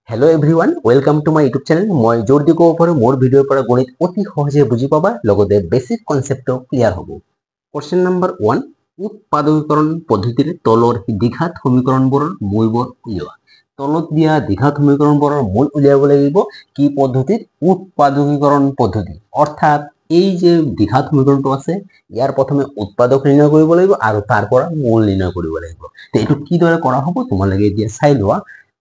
Hello everyone welcome to my YouTube channel मैं जोर दी कब पारो मोर भिडिओर पर गणित अति सहजे बुझी पाबा लगते बेसिक कन्सेप्ट क्लियर हबो। क्वेश्चन नंबर 1 उत्पादकीकरण पद्धतिर तलर द्विघात समीकरणবোৰৰ মূলবোৰ উলিওৱা। তলত দিয়া দ্বিঘাত সমীকৰণবোৰৰ মূল উলিয়াব লাগিব কি পদ্ধতিত উৎপাদকীকৰণ পদ্ধতি অৰ্থাৎ এই যে দ্বিঘাত সমীকৰণটো আছে ইয়াৰ প্ৰথমে উৎপাদক নিৰ্ণয় কৰিব লাগিব আৰু তাৰ পৰা মূল নিৰ্ণয় কৰিব লাগিব। তো এটো কি দৰে কৰা হ'ব তোমালোকে এতিয়া চাই লোৱা।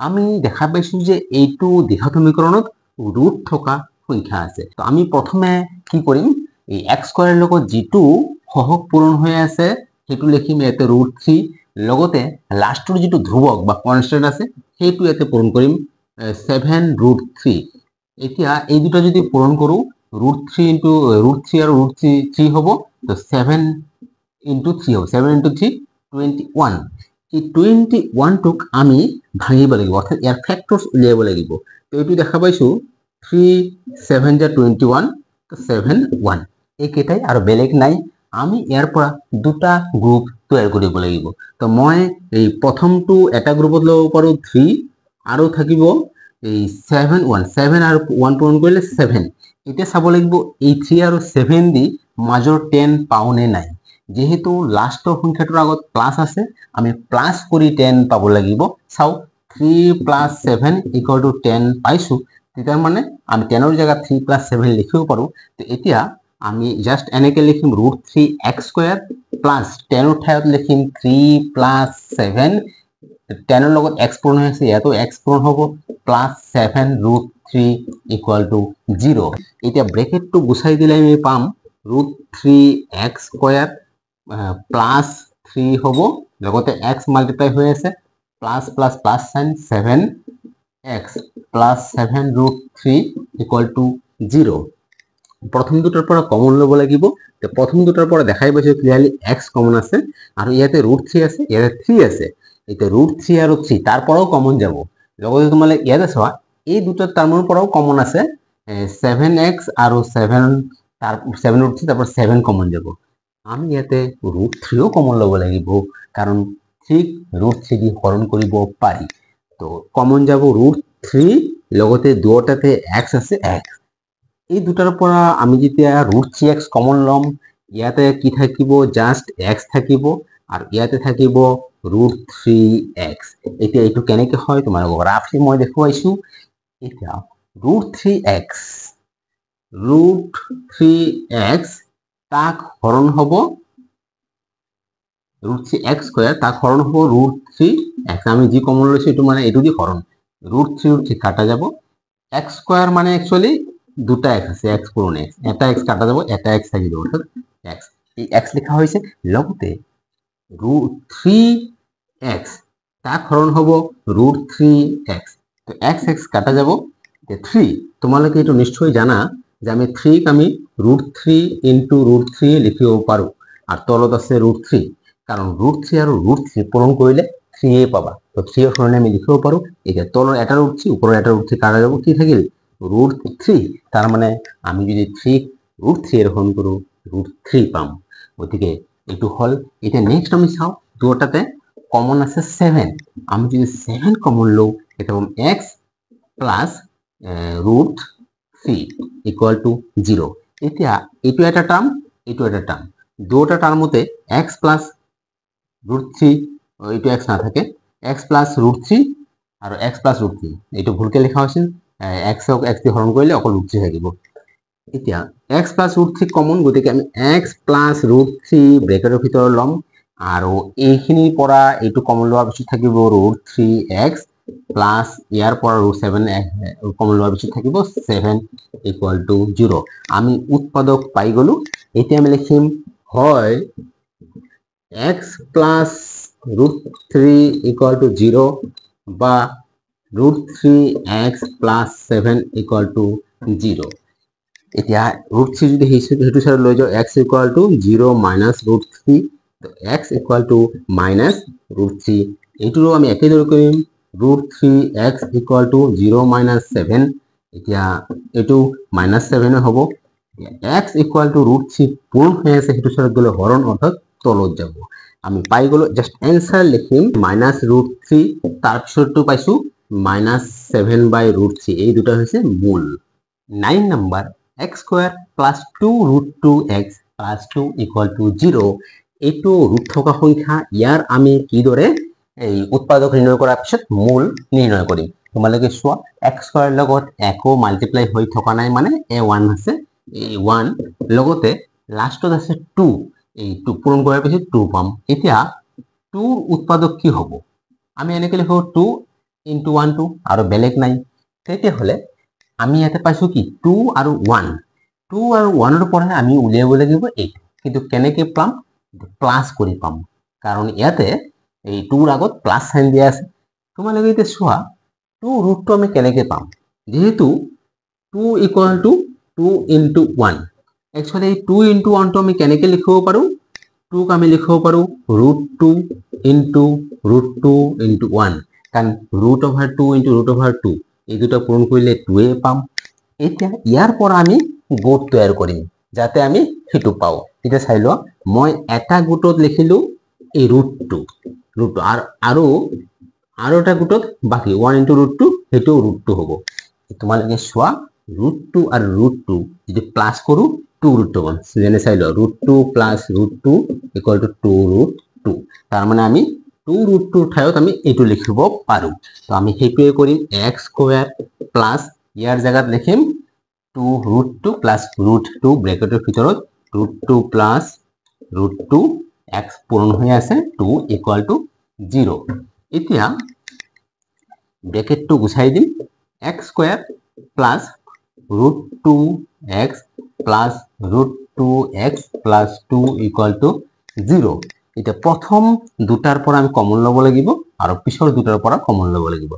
আমি দেখা পাইছো যে এইটো দ্বিঘাত সমীকৰণত ৰুট থকা সংখ্যা আছে। তো আমি প্ৰথমে কি কৰিম এই x স্কয়াৰৰ লগত যেটো সহগ পূৰণ হৈ আছে হেতু লিখিম ইয়াতে √3 লগতে লাষ্টৰ যেটো ধ্ৰুবক বা কনস্ট্যান্ট আছে হেতু ইয়াতে পূৰণ কৰিম 7√3। এতিয়া এই দুটা যদি পূৰণ কৰো √3 আৰু √3 হ'ব তো 7 * 3 হ'ব 7 * 3 21। এই 21 টুক আমি ভাঙিব লাগিব অর্থাৎ ইয়াৰ ফ্যাক্টরস উলিয়াব লাগিব। তো এটো দেখা পাইছো 3 7 * 21 তো 71 এই কেটাই আৰু বেলেগ নাই। আমি ইয়াৰ পৰা দুটা গ্ৰুপ তৈয়াৰ কৰিব লাগিব। তো মই এই প্ৰথমটো এটা গ্ৰুপত লব পাৰো 3 আৰু থাকিব এই 7 আৰু 1 পূৰণ কৰিলে 7। এতিয়া চাব লাগিব এই 3 আৰু 7 দি মাজৰ 10 পাওনে নাই। যেহেতু লাষ্টৰ সংখ্যাটোৰ আগত প্লাস আছে আমি প্লাস কৰি 10 পাব লাগিব। চাও 3 + 7 = 10 পাইছো। তেতিয়া মানে আমি 10 ৰ জায়গা 3 + 7 লিখিব পাৰো। তো এতিয়া আমি জাস্ট এনেকে লিখিম √3x² প্লাস 10 ৰ ঠাইত লিখিম 3 + 7 10 ৰ লগত x পূৰণ হৈ আছে ইয়াতো x পূৰণ হ'ব প্লাস 7√3 = 0। এতিয়া ব্ৰেকেটটো গুছাই দিলে আমি পাম √3x² প্লাস 3 হ'ব লগতে x মাল্টিপ্লাই হৈ আছে plus plus plus sign 7x plus 7√3 = 0। প্রথম দুটাৰ পৰা কমন লব লাগিব। তো প্ৰথম দুটাৰ পৰা দেখাই পাইছো ক্লিয়াৰলি x কমন আছে আৰু ইয়াতে √3 আছে ইয়াতে 3 আছে। এতিয়া √3 আৰু 3 তাৰ পৰাও কমন যাব। লগতে তোমালে ইয়াতে চোৱা এই দুটা টাৰ্মৰ পৰাও কমন আছে 7x আৰু 7 তাৰ 7√3 তারপর 7 কমন যাব। আমি ইয়াতে √3 ও কমন লব লাগিব কারণ ঠিক √3 দি হরণ কৰিব পাৰি। তো কমন যাব √3 লগতে দুটাতে x আছে x। এই দুটাৰ পৰা আমি যেতিয়া √3x কমন লম ইয়াতে কি থাকিব জাস্ট x থাকিব আৰু ইয়াতে থাকিব √3x। এতিয়া এইটো কেনেকৈ হয় তোমালোকক ৰাফলি মই দেখুৱাইছো। এতিয়া √3x তাক হৰণ হ'ব √3x² তাক হরণ হব √3x। আমি যি কমন লৈছো এটো মানে এটো দি হরণ √3 কাটা যাব x² মানে एक्चुअली দুটা x আছে x পূরণ x এটা x কাটা যাব এটা x থাকি যাব অর্থাৎ x এই x লেখা হইছে লগতে √3x তাক হরণ হব √3x। তো x কাটা যাব 3 তোমালোকে এটো নিশ্চয় জানা যে আমি 3 ক আমি √3 * √3 লিখিব পাৰো আৰ তলত আছে √3 কাৰণ √3 আৰু √3 পূৰণ কৰিলে 3 পাবা। তো 3 এৰ সলনি আমি লিখিব পাৰো। এতিয়া তলৰ এটা √3 ওপৰৰ এটা √3 কাটা যাব কি থাকিল √3। তাৰ মানে আমি যদি 3 √3 এৰ হৰণ কৰো √3 পাম। গতিকে এটো হল। এটা নেক্সট আমি চাও দুটাতে কমন আছে 7। আমি যদি 7 কমন লও এটা হবে x প্লাস √3 = 0। এতিয়া এটো এটা টার্ম এটো এটা টার্ম দুটা টার্মতে x প্লাস √3 এইটো x না থাকে x প্লাস √3 আৰু x প্লাস √3 এইটো ভুলকে লেখা হৈছে x ক x দি হৰণ কৰিলে অকল √3 থাকিব। এতিয়া x প্লাস √3 কমন গতিকে আমি x প্লাস √3 ব্ৰেকেটৰ ভিতৰত লম আৰু এইখিনিৰ পৰা এইটো কমন লোৱাৰ পিছত থাকিব √3x প্লাস ইয়াৰ পৰা √7 কমন লোৱাৰ পিছত থাকিব 7 = 0। আমি উৎপাদক পাই গলো। এতিয়া আমি লিখিম হয় x plus √3 = 0 বা √3x plus 7 = 0। এতিয়া √3 যদি হেতু সাইড লৈ যাও x = 0 minus √3 তো x = minus √3 এইটোও আমি একে দৰে কৰিম √3x = 0 minus 7 এতিয়া এটো -7 হ'ব। x = √3 পূৰণ হৈ আছে হেতু সাইড গলে হৰণ অৰ্থাৎ তলত যাব। আমি পাই গলো জাস্ট आंसर লিখিম -√3 তাৰ পিছৰটো পাইছো -7/√3 এই দুটা হৈছে মূল। 9 নাম্বাৰ x² + 2√2x + 2 = 0 এইটো ৰুট থকা সংখ্যা ইয়াৰ আমি কিদৰে এই উৎপাদক নিৰ্ণয় কৰাৰ পিছত মূল নিৰ্ণয় কৰিম তোমালোকে চোৱা x² লগত একো মাল্টিপ্লাই হৈ থকা নাই মানে a1 আছে a1 লগতে লাষ্টত আছে 2 এই 2 পূৰণ কৰাৰ পিছত 2 পাম এতিয়া 2 উৎপাদক কি হ'ব আমি এনেকৈ লিখো 2 * 1 2 আৰু বেলেগ নাই তেতিয়া হলে আমি ইয়াতে পাইছো কি 2 আৰু 1 2 আৰু 1 ৰ পৰা আমি উলিয়াব লাগিব 8 কিন্তু কেনেকৈ পাম প্লাস কৰি পাম কাৰণ ইয়াতে এই 2 ৰ আগত প্লাস সাইন দিয়া আছে তোমালোকে এতিয়া চোৱা 2 ৰুটটো আমি কেনেকৈ পাম যেহেতু 2 = 2 * 1 একচুয়ালি 2 * 1 টো আমি কেনেকৈ লিখিব পাৰো 2 ক আমি লিখিব পাৰো √2 * √2 * 1 কাৰণ √2 * √2 এই দুটা পূৰণ কৰিলে 2 এ পাম এতিয়া ইয়াৰ পৰা আমি গোট তৈয়াৰ কৰিম যাতে আমি হেতু পাও এটা চাই লোৱা মই এটা গোটত লিখিলো এই √2 আৰু এটা গোটত বাকি 1 * √2 হেতু √2 হ'ব তোমালোকে চোৱা √2 আৰু √2 যদি প্লাস কৰো 2 √2 পাম যেনে চাই লোৱা √2 + √2 = 2√2 তাৰ মানে আমি 2 √2 ঠাইত আমি এইটো লিখিব পাৰো তো আমি হেতুৱে কৰিম x² প্লাস ইয়াৰ জায়গাত লিখিম 2 √2 + √2 ব্ৰেকেটৰ ভিতৰত √2 + √2 x পূৰণ হৈ আছে 2 = 0 এতিয়া ব্ৰেকেটটো গুছাই দিম x² + √2x + √2x + 2 = 0 এটা প্ৰথম দুটাৰ পৰা আমি কমন লব লাগিব আৰু পিছৰ দুটাৰ পৰা কমন লব লাগিব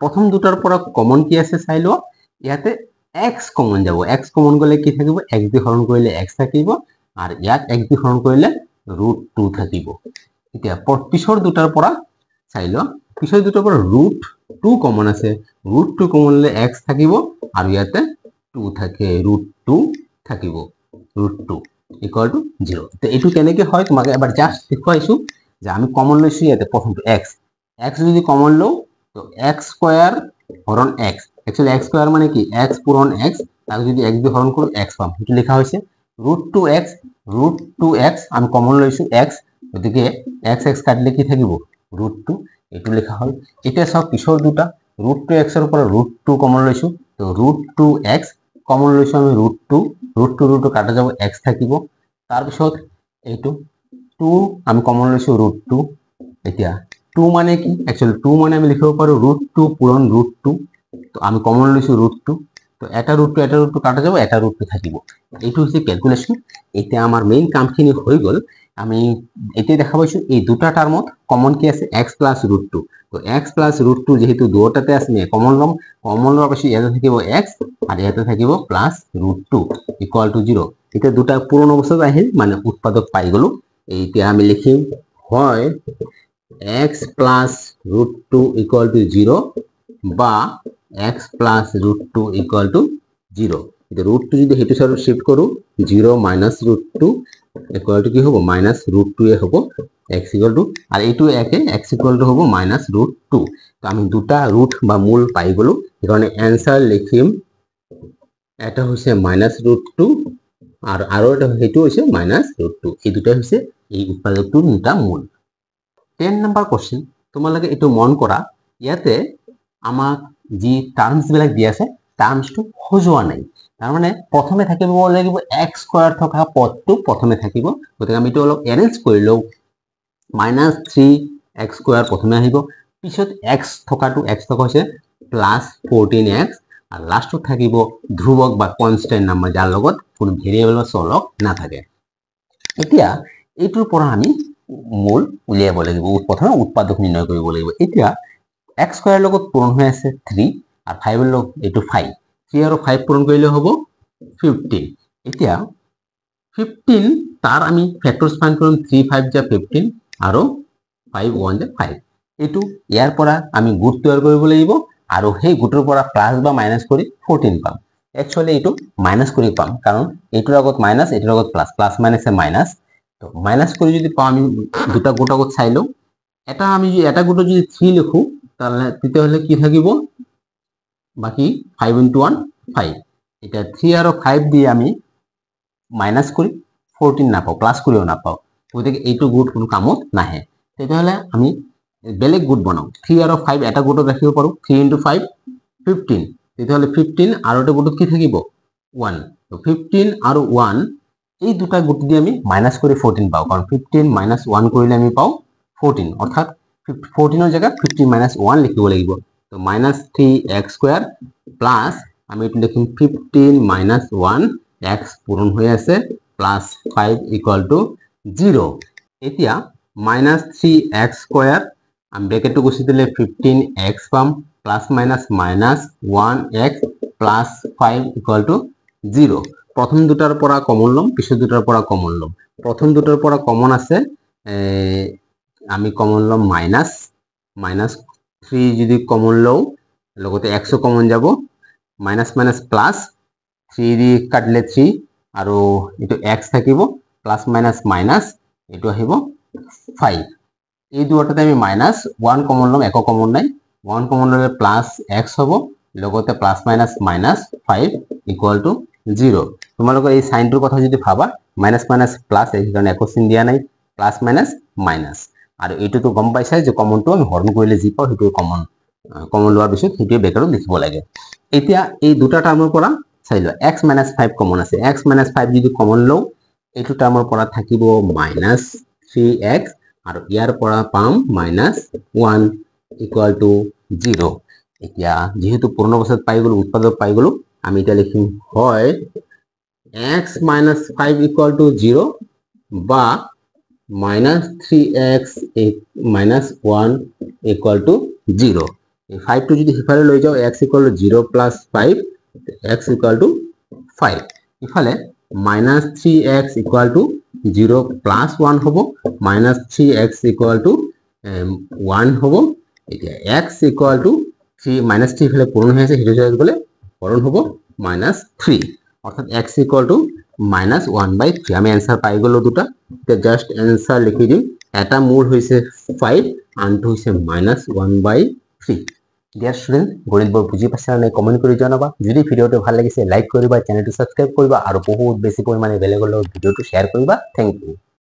প্ৰথম দুটাৰ পৰা কমন কি আছে চাই লোৱা ইয়াতে x কমন যাব x কমন গলে কি থাকিব x দি হৰণ কৰিলে x থাকিব আৰু ইয়াত x দি হৰণ কৰিলে √2 থাকিব এতিয়া পিছৰ দুটাৰ পৰা চাই লোৱা পিছৰ দুটাৰ পৰা √2 কমন আছে √2 কমন ললে x থাকিব আৰু ইয়াতে 2 থাকে √2 থাকিব √2 = 0 তো এটো কেনেকৈ হয় তোমাক এবাৰ জাস্ট দেখুৱাইছো যে আমি কমন লৈছো ইয়াতে প্ৰথমটো x যদি কমন লও তো x² হৰণ x एक्चुअली x² মানে কি x পূৰণ x তাক যদি x দি হৰণ কৰো x পাম এটো লেখা হৈছে √2x আমি কমন লৈছো x গতিকে x কাটিলে কি থাকিব √2 এটো লেখা হল এতিয়া সব পিছৰ দুটা √2x ৰ পৰা √2 কমন লৈছো তো √2x কমন লৈছো আমি √2 কাটা যাব x থাকিব তাৰ পিছত এইটো 2 আমি কমন লৈছো √2 এতিয়া 2 মানে কি एक्चुअली 2 মানে আমি লিখিব পাৰো √2 পূৰণ √2 তো আমি কমন লৈছো √2 তো এটা √2 কাটা যাব এটা √2 থাকিব এইটো হৈছে ক্যালকুলেশন এতিয়া আমাৰ মেইন কামখিনি হৈ গল আমি এতিয়া দেখা পাইছো এই দুটা টার্মত কমন কি আছে x + √2 তো x + √2 যেহেতু দুটাতে আছে কমন লোৱাৰ পিছত ইয়াতে থাকিব x আৰু ইয়াতে থাকিব +√2 = 0 এতিয়া দুটা পূৰণ অৱস্থাত আহিল মানে উৎপাদক পাই গলো এতিয়া আমি লিখিম হয় x + √2 = 0 বা x + √2 = 0 এতিয়া √2 যদি হেতু সাইডত শিফট কৰো 0 - √2 = কি হ'ব -√2 এ হ'ব x = আর এইটো একে x = হ'ব -√2 তো আমি দুটা ৰুট বা মূল পাই গলো এখানে आंसर লিখিম এটা হৈছে -√2 আৰু এটা হেতু হৈছে -√2 এই দুটা হৈছে এই উৎপাদকটোৰ দুটা মূল 10 নম্বৰ কোশ্চেন তোমালোকে এটো মন কৰা ইয়াতে আমাক যি টাৰ্মস বিলাক দিয়া আছে টাৰ্মসটো সজোৱা নাই তাৰ মানে প্ৰথমে থাকিব লাগিব x² থকা পদটো প্ৰথমে থাকিব গতিকে আমি এটো অলপ এৰেঞ্জ কৰি লও -3x² প্ৰথমে আহিব পিছত x থকাটো x থকা হৈছে +14x আর লাস্টত থাকিব ধ্রুবক বা কনস্ট্যান্ট নাম্বার যার লগত কোনো ভেরিয়েবল বা চলক না থাকে এতিয়া এইটোৰ পৰা আমি মূল উলিয়াব লাগিব প্ৰথমে উৎপাদক নিৰ্ণয় কৰিব লাগিব এতিয়া x² লগত পূৰণ হৈ আছে 3 আৰ 5 এৰ লগ এটো 5 3 আৰু 5 পূৰণ কৰিলে হ'ব 15 এতিয়া 15 তাৰ আমি ফ্যাক্টৰস ফাইন্ড কৰিম 3 5 যা 15 আৰু 5 1 যা 5 এটো ইয়াৰ পৰা আমি গুণ তৈয়াৰ কৰিব লাগিব আৰু সেই গুণৰ পৰা প্লাস বা মাইনাস কৰি 14 পাম एक्चुअली এটো মাইনাস কৰি পাম কাৰণ এটোৰ আগত মাইনাস এটোৰ আগত প্লাস প্লাস মাইনাসে মাইনাস তো মাইনাস কৰি যদি পাম আমি দুটা গুণ আগত চাই লও এটা আমি যদি এটা গুণ যদি 3 লিখো তাহলে তেতিয়াহ'লে কি থাকিব বাকি 5 into 1 5 এটা 3 আৰু 5 দিয়ে আমি মাইনাস কৰি 14 নাপাও প্লাস কৰিও নাপাও গতিকে এইটো গুড কোনো কামত নাহে তেতিয়াহ'লে আমি বেলেগ গুড বনাও 3 আৰু 5 এটা গুডত ৰাখিব পাৰো 3 into 5 15 তেতিয়াহ'লে 15 আৰু এটা গুডত কি থাকিব 1 তো 15 আৰু 1 এই দুটা গুড দিয়ে আমি মাইনাস কৰি 14 পাও কাৰণ 15 minus 1 কৰিলে আমি পাও 14 অৰ্থাৎ 14 এর জায়গায় 15 minus 1 লিখিব লাগিব তো minus 3x square plus আমি এটা লিখিম 15 minus 1 x পূরণ হয়ে আছে plus 5 equal to 0 এতিয়া minus 3x square আমি ব্র্যাকেটটো গুছি দিলে 15x পাম plus minus minus 1x plus 5 equal to 0 প্রথম দুটার পৰা কমন লম পিছৰ দুটাৰ পৰা কমন লম প্ৰথম দুটাৰ পৰা কমন আছে আমি কমন লম মাইনাস 3 যদি কমন লও লগতে x কমন যাব মাইনাস মাইনাস প্লাস 3 দি কাটলে 3 আৰু এটো x থাকিব প্লাস মাইনাস মাইনাস এটো আহিব 5 এই দুটাতে আমি মাইনাস 1 কমন লম এক কমন নাই 1 কমন ললে প্লাস x হ'ব লগতে plus minus minus 5 equal to 0 তোমালোকৰ এই সাইনটোৰ কথা যদি ভাবা মাইনাস মাইনাস প্লাস এই কাৰণে একো চিন দিয়া নাই প্লাস মাইনাস মাইনাস আৰু এইটো তো গম পাইছাই যে কমনটো আমি হৰণ কৰিলে যি পাও সেইটো কমন লোৱাৰ পিছত সেইটো বেকাৰত লিখিব লাগে এতিয়া এই দুটা টাৰ্মৰ পৰা চাই লোৱা x - 5 কমন আছে x - 5 যদি কমন লও এইটো টাৰ্মৰ পৰা থাকিব -3x আৰু ইয়াৰ পৰা পাম -1 ইকুয়াল টু 0 এতিয়া যেহেতু পূৰ্ণ অৱস্থাত পাই গলো উৎপাদক পাই গলো আমি এটা লিখিম হয় x - 5 ইকুয়াল টু 0 বা -3x - 1 equal to 0 এই 5 টো যদি হিফালে লৈ যাও x equal to 0 plus 5 x equal to 5 ইফালে -3x equal to 0 plus 1 হ'ব -3x equal to 1 হ'ব এতিয়া x equal to 3 -3 ইফালে পূৰণ হৈ আছে হেতু জায়গাত গলে পূৰণ হ'ব -3 অৰ্থাৎ x equal to -1/3 আমি आंसर পাই গলো দুটা তে জাস্ট आंसर লিখি দিম এটা মূল হৈছে 5 আনটো হৈছে -1/3 ডিয়ার স্টুডেন্ট গণিত বৰ বুজি পাইছা নাই কমেন্ট কৰি জনাবা যদি ভিডিওটো ভাল লাগিছে লাইক কৰিবা চেনেলটো সাবস্ক্ৰাইব কৰিবা আৰু বহুত বেছি পৰিমাণে বেলেগৰ লগত ভিডিওটো শেয়াৰ কৰিবা থ্যাংক ইউ